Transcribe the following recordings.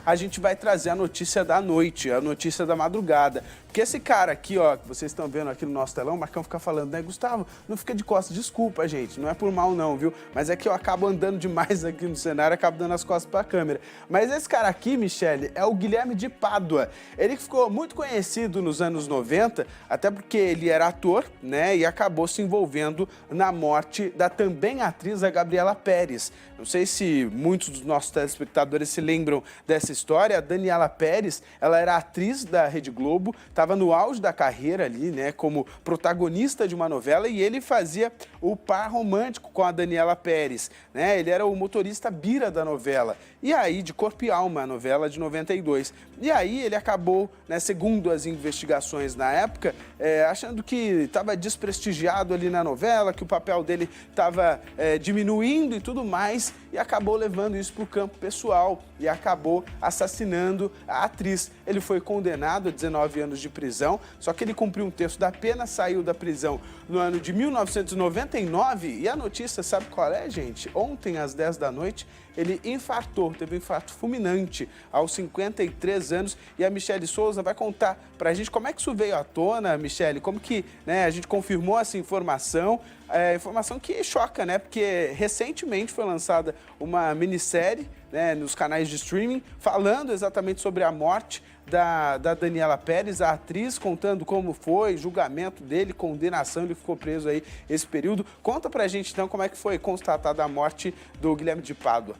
a gente vai trazer a notícia da noite, a notícia da madrugada. Porque esse cara aqui, ó, que vocês estão vendo aqui no nosso telão, o Marcão fica falando, né, Gustavo, não fica de costas, desculpa, gente, não é por mal não, viu? Mas é que eu acabo andando demais aqui no cenário, acabo dando as costas pra câmera. Mas esse cara aqui, Michele, é o Guilherme de Pádua. Ele ficou muito conhecido nos anos 90, até porque ele era ator, né, e acabou se envolvendo na morte da também atriz, a Gabriela Pérez. Não sei se muitos dos nossos telespectadores se lembram dessa história. A Daniela Pérez, ela era atriz da Rede Globo, estava no auge da carreira ali, né, como protagonista de uma novela, e ele fazia o par romântico com a Daniela Pérez, né? Ele era o motorista Bira da novela. E aí, de Corpo e Alma, a novela de 92. E aí ele acabou, né, segundo as investigações na época, achando que estava desprestigiado ali na novela, que o papel dele estava diminuindo e tudo mais, e acabou levando isso para o campo pessoal e acabou assassinando a atriz. Ele foi condenado a 19 anos de prisão, só que ele cumpriu um terço da pena, saiu da prisão no ano de 1999, e a notícia, sabe qual é, gente? Ontem, às 10 da noite, ele infartou, teve um infarto fulminante aos 53 anos, e a Michele Souza vai contar pra gente como é que isso veio à tona, Michele, como que, né, a gente confirmou essa informação, informação que choca, né, porque recentemente foi lançada uma minissérie, né, nos canais de streaming, falando exatamente sobre a morte da Daniela Pérez, a atriz, contando como foi, julgamento dele, condenação, ele ficou preso aí esse período. Conta pra gente então como é que foi constatada a morte do Guilherme de Pádua.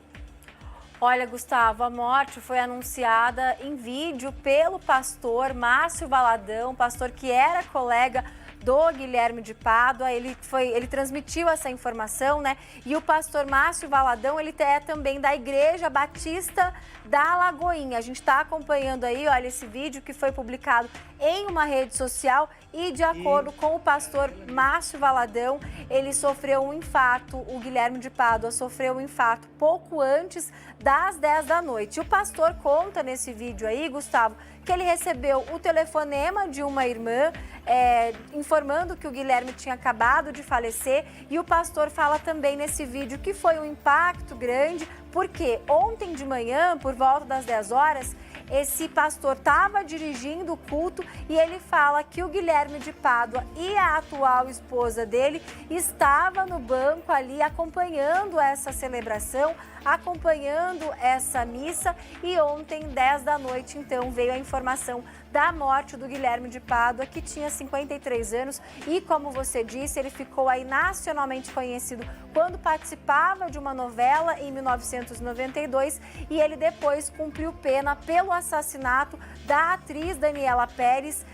Olha, Gustavo, a morte foi anunciada em vídeo pelo pastor Márcio Valadão, pastor que era colega do Guilherme de Pádua. Ele transmitiu essa informação, né? E o pastor Márcio Valadão, ele é também da Igreja Batista da Lagoinha. A gente está acompanhando aí, olha, esse vídeo que foi publicado em uma rede social e, de acordo com o pastor Márcio Valadão, ele sofreu um infarto, o Guilherme de Pádua sofreu um infarto pouco antes das 10 da noite. O pastor conta nesse vídeo aí, Gustavo, que ele recebeu o telefonema de uma irmã informando que o Guilherme tinha acabado de falecer, e o pastor fala também nesse vídeo que foi um impacto grande, porque ontem de manhã, por volta das 10 horas, esse pastor estava dirigindo o culto e ele fala que o Guilherme de Pádua e a atual esposa dele estava no banco ali acompanhando essa celebração, acompanhando essa missa, e ontem, 10 da noite, então, veio a informação da morte do Guilherme de Pádua, que tinha 53 anos e, como você disse, ele ficou aí nacionalmente conhecido quando participava de uma novela em 1992, e ele depois cumpriu pena pelo assassinato da atriz Daniela Pérez.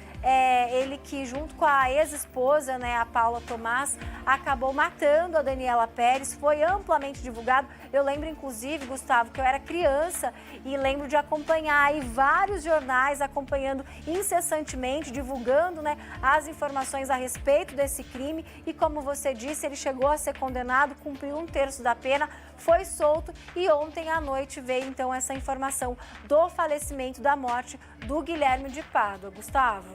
Ele que, junto com a ex-esposa, né, a Paula Tomás, acabou matando a Daniela Pérez. Foi amplamente divulgado. Eu lembro, inclusive, Gustavo, que eu era criança e lembro de acompanhar aí vários jornais acompanhando incessantemente, divulgando, né, as informações a respeito desse crime. E, como você disse, ele chegou a ser condenado, cumpriu um terço da pena, foi solto, e ontem à noite veio então essa informação do falecimento, da morte do Guilherme de Pádua. Gustavo?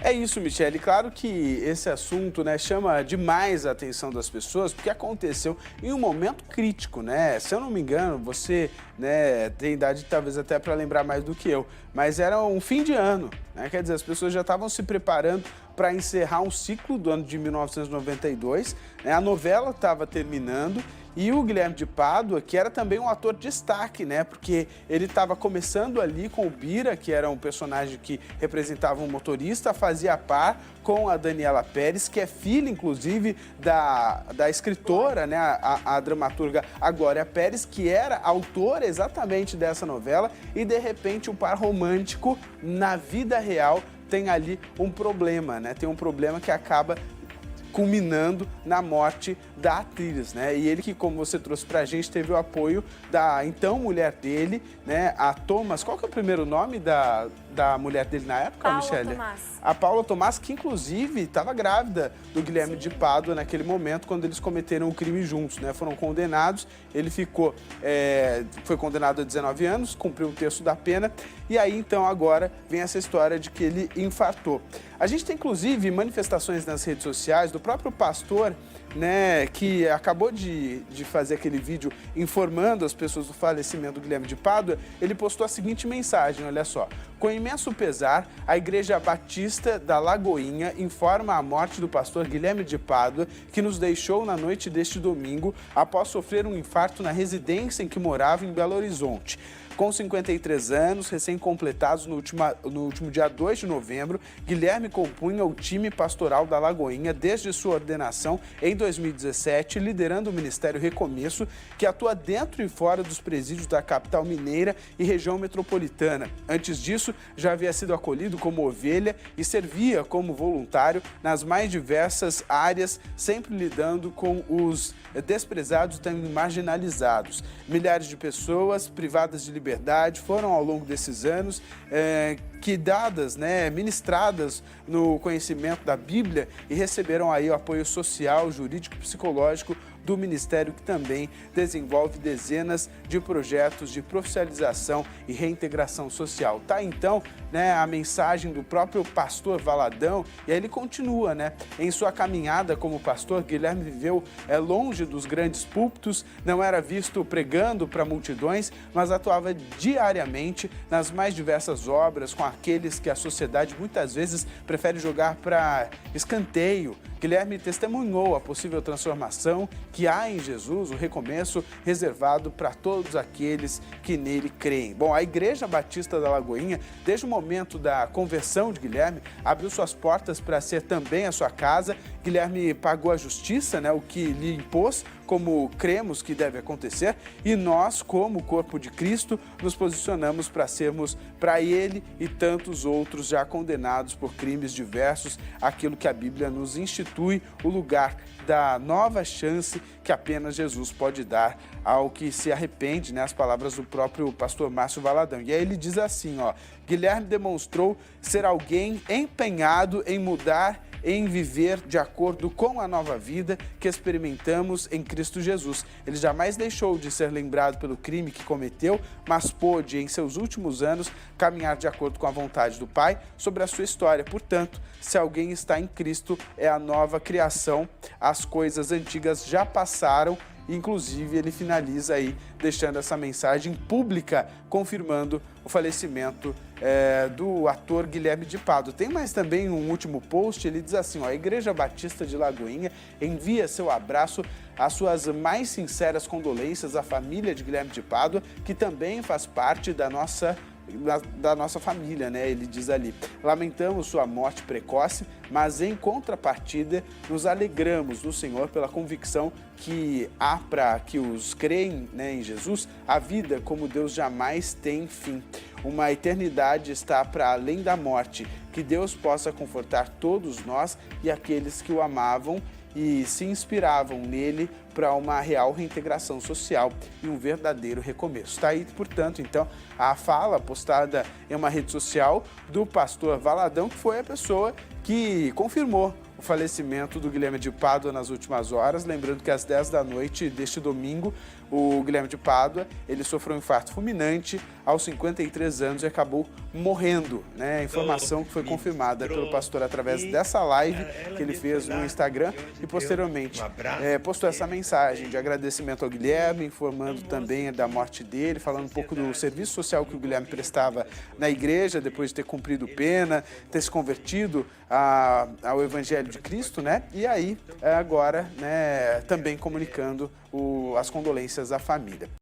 É isso, Michele. Claro que esse assunto, né, chama demais a atenção das pessoas, porque aconteceu em um momento crítico, né? Se eu não me engano, você, né, tem idade talvez até para lembrar mais do que eu, mas era um fim de ano, né? Quer dizer, as pessoas já estavam se preparando para encerrar um ciclo do ano de 1992, né? A novela estava terminando. E o Guilherme de Pádua, que era também um ator de destaque, né? Porque ele estava começando ali com o Bira, que era um personagem que representava um motorista, fazia par com a Daniela Pérez, que é filha, inclusive, da escritora, né? A dramaturga Glória Pérez, que era autora exatamente dessa novela, e de repente o par romântico, na vida real, tem ali um problema, né? Tem um problema que acaba culminando na morte da atriz, né? E ele que, como você trouxe pra gente, teve o apoio da então mulher dele, né? A Thomas, qual que é o primeiro nome da mulher dele na época, Michele? A Paula Tomás, que inclusive estava grávida do Guilherme de Pádua naquele momento, quando eles cometeram o crime juntos, né? Foram condenados, ele foi condenado a 19 anos, cumpriu um terço da pena, e aí então agora vem essa história de que ele infartou. A gente tem inclusive manifestações nas redes sociais do próprio pastor né, que acabou de fazer aquele vídeo informando as pessoas do falecimento do Guilherme de Pádua, ele postou a seguinte mensagem, olha só. Com imenso pesar, a Igreja Batista da Lagoinha informa a morte do pastor Guilherme de Pádua, que nos deixou na noite deste domingo após sofrer um infarto na residência em que morava em Belo Horizonte. Com 53 anos, recém-completados no último dia 2 de novembro, Guilherme compunha o time pastoral da Lagoinha desde sua ordenação em 2017, liderando o Ministério Recomeço, que atua dentro e fora dos presídios da capital mineira e região metropolitana. Antes disso, já havia sido acolhido como ovelha e servia como voluntário nas mais diversas áreas, sempre lidando com os desprezados e também marginalizados. Milhares de pessoas privadas de liberdade foram ao longo desses anos ministradas no conhecimento da Bíblia e receberam aí o apoio social, jurídico e psicológico do Ministério, que também desenvolve dezenas de projetos de profissionalização e reintegração social. Tá, então, a mensagem do próprio pastor Valadão, e aí ele continua, em sua caminhada como pastor, Guilherme viveu longe dos grandes púlpitos, não era visto pregando para multidões, mas atuava diariamente nas mais diversas obras com aqueles que a sociedade muitas vezes prefere jogar para escanteio. Guilherme testemunhou a possível transformação que há em Jesus, o recomeço reservado para todos aqueles que nele creem. Bom, a Igreja Batista da Lagoinha, desde o momento da conversão de Guilherme, abriu suas portas para ser também a sua casa. Guilherme pagou a justiça, o que lhe impôs, como cremos que deve acontecer, e nós, como corpo de Cristo, nos posicionamos para sermos para ele e tantos outros já condenados por crimes diversos, aquilo que a Bíblia nos institui, o lugar da nova chance que apenas Jesus pode dar ao que se arrepende, as palavras do próprio pastor Márcio Valadão. E aí ele diz assim, Guilherme demonstrou ser alguém empenhado em mudar, em viver de acordo com a nova vida que experimentamos em Cristo Jesus. Ele jamais deixou de ser lembrado pelo crime que cometeu, mas pôde, em seus últimos anos, caminhar de acordo com a vontade do Pai sobre a sua história. Portanto, se alguém está em Cristo, é a nova criação. As coisas antigas já passaram. Inclusive, ele finaliza aí deixando essa mensagem pública, confirmando o falecimento do ator Guilherme de Pádua. Tem mais também um último post, ele diz assim, a Igreja Batista de Lagoinha envia seu abraço, as suas mais sinceras condolências à família de Guilherme de Pádua, que também faz parte da nossa família, ele diz ali. Lamentamos sua morte precoce, mas em contrapartida nos alegramos no Senhor pela convicção que há para que os creem em Jesus, a vida como Deus jamais tem fim. Uma eternidade está para além da morte, que Deus possa confortar todos nós e aqueles que o amavam e se inspiravam nele para uma real reintegração social e um verdadeiro recomeço. Está aí, portanto, então, a fala postada em uma rede social do pastor Valadão, que foi a pessoa que confirmou o falecimento do Guilherme de Pádua nas últimas horas. Lembrando que às 10 da noite deste domingo, o Guilherme de Pádua, ele sofreu um infarto fulminante aos 53 anos e acabou morrendo, A informação que foi confirmada pelo pastor através dessa live que ele fez no Instagram e posteriormente postou essa mensagem de agradecimento ao Guilherme, informando também da morte dele, falando um pouco do serviço social que o Guilherme prestava na igreja depois de ter cumprido pena, ter se convertido ao Evangelho de Cristo, E aí, agora, também comunicando as condolências à família.